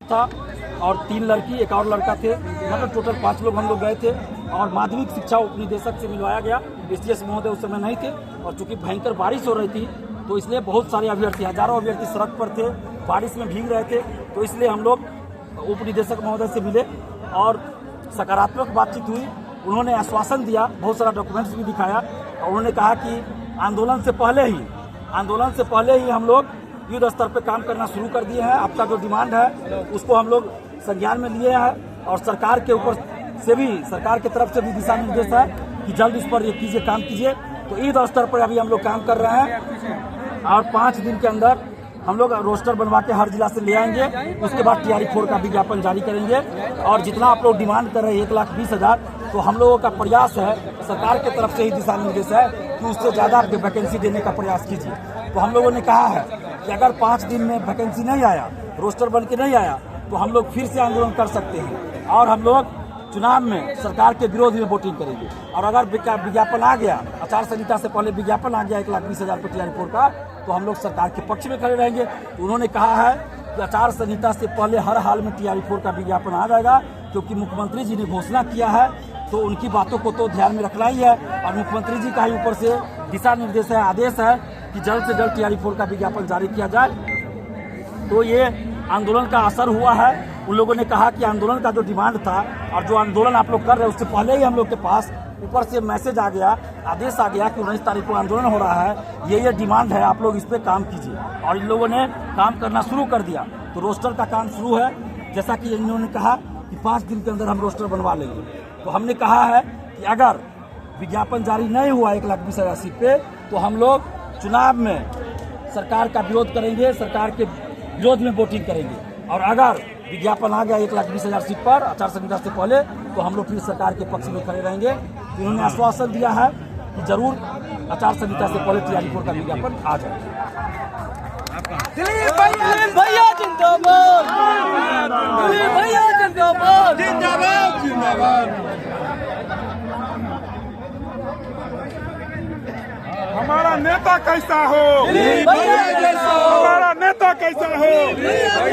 था और 3 लड़की एक और लड़का थे, मतलब टोटल 5 लोग हम लोग गए थे और माध्यमिक शिक्षा उपनिदेशक से मिलवाया गया। एसडीएस महोदय उस समय नहीं थे और चूंकि भयंकर बारिश हो रही थी तो इसलिए बहुत सारे अभ्यर्थी, हजारों अभ्यर्थी सड़क पर थे, बारिश में भीग रहे थे, तो इसलिए हम लोग उपनिदेशक महोदय से मिले और सकारात्मक बातचीत हुई। उन्होंने आश्वासन दिया, बहुत सारा डॉक्यूमेंट्स भी दिखाया और उन्होंने कहा कि आंदोलन से पहले ही हम लोग युद्ध स्तर पर काम करना शुरू कर दिए हैं। आपका जो डिमांड है उसको हम लोग संज्ञान में लिए हैं और सरकार के ऊपर से भी, सरकार की तरफ से भी दिशा निर्देश है कि जल्द इस पर ये कीजिए, काम कीजिए। तो युद्ध स्तर पर अभी हम लोग काम कर रहे हैं और 5 दिन के अंदर हम लोग रोस्टर बनवा के हर जिला से ले आएंगे। उसके बाद TRE-4 का विज्ञापन जारी करेंगे और जितना आप लोग डिमांड कर रहे हैं 1,20,000, तो हम लोगों का प्रयास है, सरकार की तरफ से ही दिशा निर्देश है कि उससे ज़्यादा वैकेंसी देने का प्रयास कीजिए। तो हम लोगों ने कहा है कि अगर 5 दिन में वैकेंसी नहीं आया, रोस्टर बन के नहीं आया, तो हम लोग फिर से आंदोलन कर सकते हैं और हम लोग चुनाव में सरकार के विरोध में वोटिंग करेंगे। और अगर विज्ञापन आ गया, आचार संहिता से पहले विज्ञापन आ गया 1,20,000 पर TRE-4 का, तो हम लोग सरकार के पक्ष में खड़े रहेंगे। तो उन्होंने कहा है कि आचार संहिता से पहले हर हाल में TRE-4 का विज्ञापन आ जाएगा, क्योंकि मुख्यमंत्री जी ने घोषणा किया है तो उनकी बातों को तो ध्यान में रखना ही है और मुख्यमंत्री जी का ही ऊपर से दिशा निर्देश है, आदेश है कि जल्द से जल्द TRE-4 का विज्ञापन जारी किया जाए। तो ये आंदोलन का असर हुआ है। उन लोगों ने कहा कि आंदोलन का जो डिमांड था और जो आंदोलन आप लोग कर रहे हैं उससे पहले ही हम लोग के पास ऊपर से मैसेज आ गया, आदेश आ गया कि 19 तारीख को आंदोलन हो रहा है, ये डिमांड है, आप लोग इस पर काम कीजिए। और इन लोगों ने काम करना शुरू कर दिया। तो रोस्टर का काम शुरू है, जैसा कि इन्होंने कहा कि 5 दिन के अंदर हम रोस्टर बनवा लेंगे। तो हमने कहा है कि अगर विज्ञापन जारी नहीं हुआ 1,20,000 सीट पे, तो हम लोग चुनाव में सरकार का विरोध करेंगे, सरकार के विरोध में वोटिंग करेंगे। और अगर विज्ञापन आ गया 1,20,000 सीट पर आचार संहिता से पहले, तो हम लोग फिर सरकार के पक्ष में खड़े रहेंगे। तो उन्होंने आश्वासन दिया है कि जरूर आचार संहिता से पहले TRE-4 का विज्ञापन आ जाएगा। दिलीप भैया जिंदाबाद, दिलीप भैया जिंदाबाद, जिंदाबाद जिंदाबाद। हमारा नेता कैसा हो, दिलीप भैया जैसा हो, हमारा नेता कैसा हो।